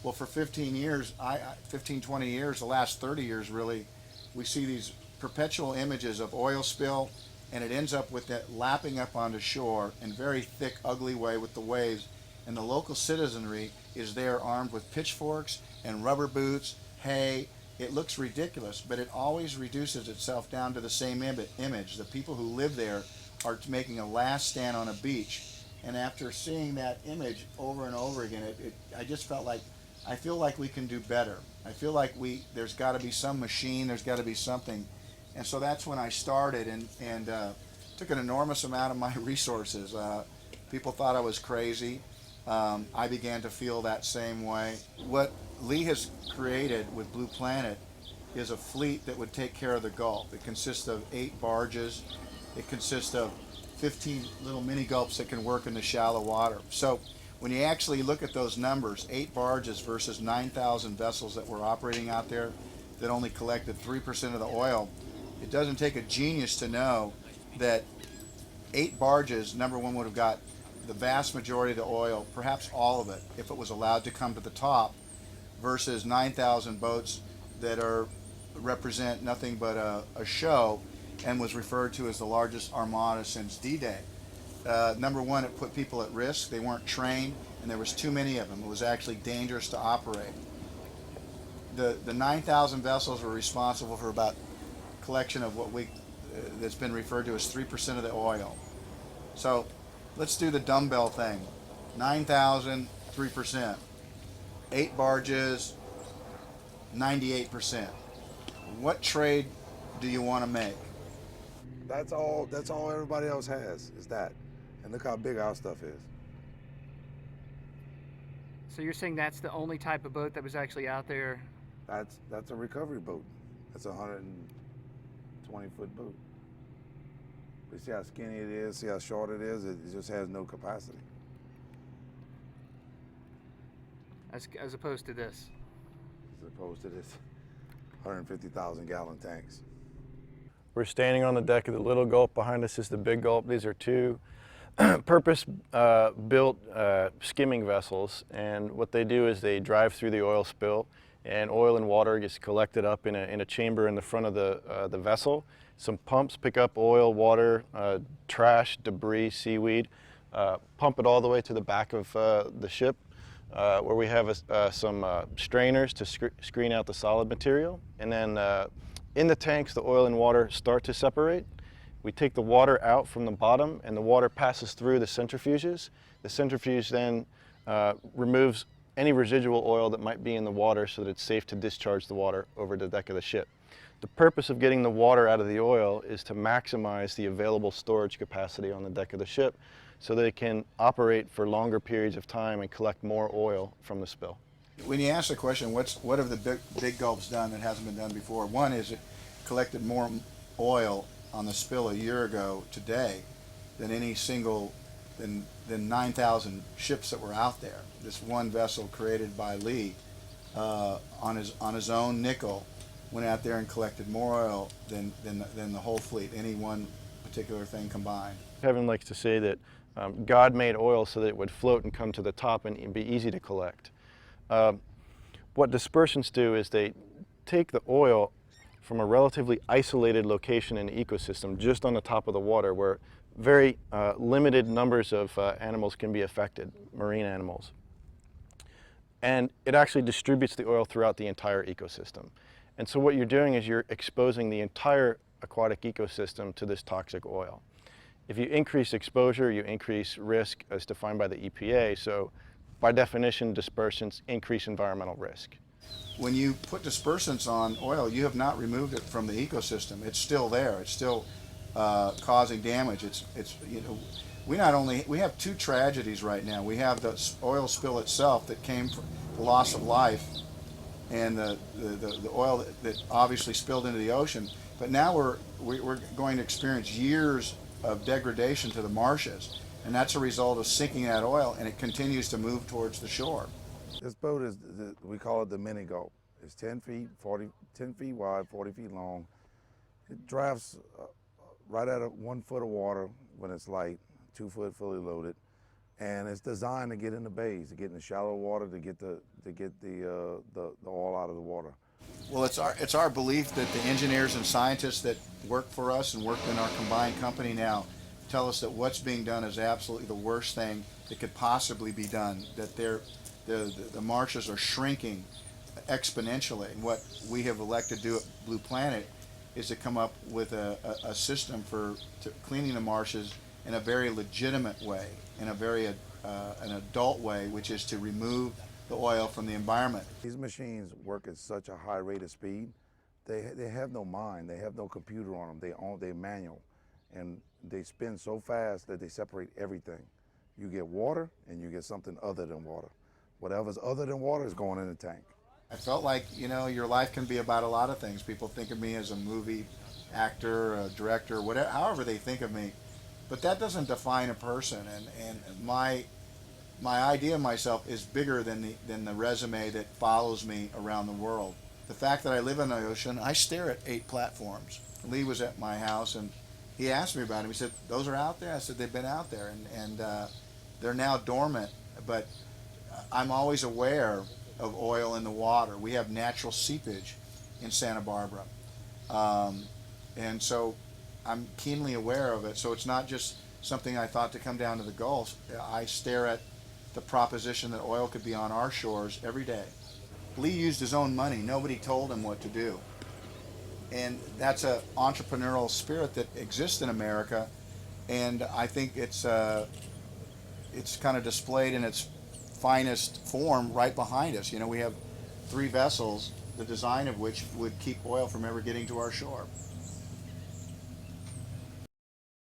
Well, for 15 years, 15, 20 years, the last 30 years really, we see these perpetual images of oil spill, and it ends up with that lapping up onto shore in very thick, ugly way with the waves. And the local citizenry is there armed with pitchforks and rubber boots, hay. It looks ridiculous, but it always reduces itself down to the same image. The people who live there are making a last stand on a beach. And after seeing that image over and over again, I just felt like, I feel like we can do better. I feel like there's got to be some machine, there's got to be something. And so that's when I started, and took an enormous amount of my resources. People thought I was crazy. I began to feel that same way. What Lee has created with Blue Planet is a fleet that would take care of the Gulf. It consists of 8 barges. It consists of 15 little mini gulps that can work in the shallow water. So when you actually look at those numbers, 8 barges versus 9,000 vessels that were operating out there that only collected 3% of the oil, it doesn't take a genius to know that 8 barges, number one, would have got the vast majority of the oil, perhaps all of it, if it was allowed to come to the top, versus 9,000 boats that represent nothing but a show, and was referred to as the largest armada since D-Day. Number one, it put people at risk. They weren't trained, and there was too many of them. It was actually dangerous to operate. The 9,000 vessels were responsible for about collection of that's been referred to as 3% of the oil. So let's do the dumbbell thing. 9,000, 3%. 8 barges, 98%. What trade do you want to make? That's all everybody else has, is that. And look how big our stuff is. So you're saying that's the only type of boat that was actually out there? That's a recovery boat. That's a 120-foot boat. But see how skinny it is, see how short it is? It just has no capacity. As opposed to this? As opposed to this 150,000-gallon tanks. We're standing on the deck of the Little Gulp. Behind us is the Big Gulp. These are 2 purpose-built skimming vessels, and what they do is they drive through the oil spill, and oil and water gets collected up in a chamber in the front of the vessel. Some pumps pick up oil, water, trash, debris, seaweed, pump it all the way to the back of the ship, where we have some strainers to screen out the solid material, and then in the tanks, the oil and water start to separate. We take the water out from the bottom, and the water passes through the centrifuges. The centrifuge then removes any residual oil that might be in the water so that it's safe to discharge the water over the deck of the ship. The purpose of getting the water out of the oil is to maximize the available storage capacity on the deck of the ship so that it can operate for longer periods of time and collect more oil from the spill. When you ask the question, what have the big Gulps done that hasn't been done before? One is it collected more oil on the spill a year ago today than than 9,000 ships that were out there. This one vessel created by Lee on his own nickel went out there and collected more oil than the whole fleet, any one particular thing combined. Kevin likes to say that God made oil so that it would float and come to the top and be easy to collect. What dispersants do is they take the oil from a relatively isolated location in the ecosystem, just on the top of the water, where very limited numbers of animals can be affected, marine animals. And it actually distributes the oil throughout the entire ecosystem. And so what you're doing is you're exposing the entire aquatic ecosystem to this toxic oil. If you increase exposure, you increase risk as defined by the EPA. So by definition, dispersants increase environmental risk. When you put dispersants on oil, you have not removed it from the ecosystem. It's still there. It's still causing damage. We have 2 tragedies right now. We have the oil spill itself that came from the loss of life, and the oil that obviously spilled into the ocean. But now we're going to experience years of degradation to the marshes, and that's a result of sinking that oil, and it continues to move towards the shore. This boat is, we call it the Mini Gulp. It's 10 feet wide, 40 feet long. It drafts right at 1 foot of water when it's light, 2 foot fully loaded. and it's designed to get in the bays, to get in the shallow water, to get the oil out of the water. Well, it's our belief that the engineers and scientists that work for us and work in our combined company now tell us that what's being done is absolutely the worst thing that could possibly be done. That the marshes are shrinking exponentially. And what we have elected to do at Blue Planet is to come up with a system for cleaning the marshes in a very legitimate way, in a very an adult way, which is to remove the oil from the environment. These machines work at such a high rate of speed. They have no mind. They have no computer on them. They're manual, and they spin so fast that they separate everything. You get water, and you get something other than water. Whatever's other than water is going in the tank. I felt like, you know, your life can be about a lot of things. People think of me as a movie actor, a director, whatever, however they think of me. But that doesn't define a person. And my idea of myself is bigger than the resume that follows me around the world. The fact that I live in the ocean, I stare at 8 platforms. Lee was at my house and he asked me about them. He said, "Those are out there?" I said, "They've been out there, and they're now dormant." But I'm always aware of oil in the water. We have natural seepage in Santa Barbara, and so I'm keenly aware of it. So it's not just something I thought to come down to the Gulf. I stare at the proposition that oil could be on our shores every day. Lee used his own money. Nobody told him what to do. And that's an entrepreneurial spirit that exists in America, and I think it's kind of displayed in its finest form right behind us. You know, we have 3 vessels, the design of which would keep oil from ever getting to our shore.